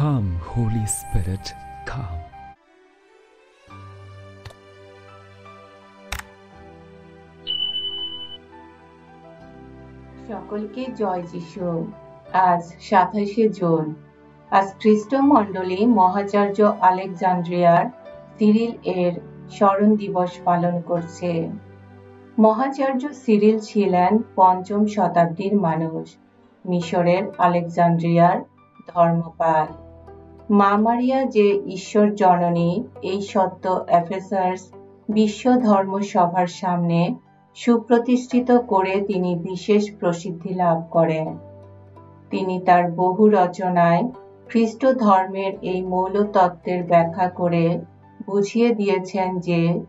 Come, Holy Spirit, come. সকলকে জয় যিশু। আজ 27শে জুন। আজ খ্রিস্টমণ্ডলী মহাচার্য আলেকজান্দ্রিয়ার সিরিল এর স্মরণ দিবস পালন করছে। মহাচার্য সিরিল ছিলেন ৫ম শতাব্দীর মানুষ, মিশরের আলেকজান্দ্রিয়ার ধর্মপাল। মা মারিয়া যে ঈশ্বর জননী, এই সত্য এফেসাস বিশ্ব ধর্ম সভার সামনে সুপ্রতিষ্ঠিত করে তিনি বিশেষ প্রসিদ্ধি লাভ করেন। তিনি তার বহু রচনায় খ্রিস্ট ধর্মের এই মৌল তত্ত্বের ব্যাখ্যা করে বুঝিয়ে দিয়েছেন যে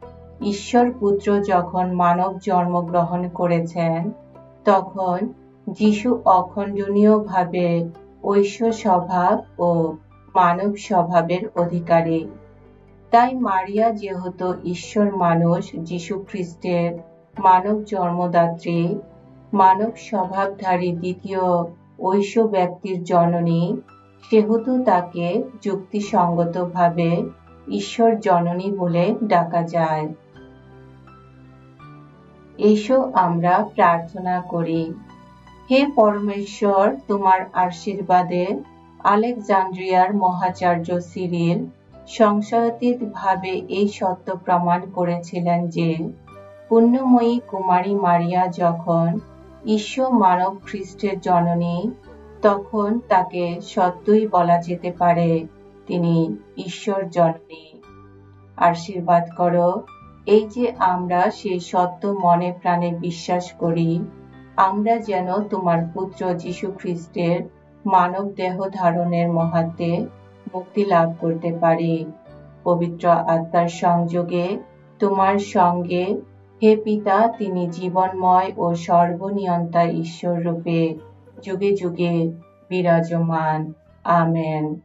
ঈশ্বর পুত্র যখন মানব জন্মগ্রহণ করেছেন, তখন যিশু অখণ্ডনীয়ভাবে ঐশ্য স্বভাব ও মানব স্বভাবের অধিকারী। তাই মারিয়া যেহেতু ঈশ্বর মানুষ, যীশু খ্রিস্টের মানব জন্মদাত্রী, মানব স্বভাবধারী দ্বিতীয় ঐশ্য ব্যক্তির জননী, সেহেতু তাকে যুক্তিসঙ্গতভাবে ঈশ্বর জননী বলে ডাকা যায়। এসো আমরা প্রার্থনা করি। হে পরমেশ্বর, তোমার আশীর্বাদে আলেকজান্দ্রিয়ার মহাচার্য সিরিল সংশয়াতীতভাবে এই সত্য প্রমাণ করেছিলেন যে পুণ্যময়ী কুমারী মারিয়া যখন ঈশ্বর মানব খ্রিস্টের জননী, তখন তাকে সত্যই বলা যেতে পারে তিনি ঈশ্বর জননী। আশীর্বাদ করো এই যে আমরা সেই সত্য মনে প্রাণে বিশ্বাস করি, আমরা যেন তোমার পুত্র যীশু খ্রিস্টের মানব দেহ ধারণের মহাত্মে মুক্তি লাভ করতে পারি। পবিত্র আত্মার সংযোগে তোমার সঙ্গে, হে পিতা, তিনি জীবনময় ও সর্বনিয়ন্তা ঈশ্বর রূপে যুগে যুগে বিরাজমান। আমেন।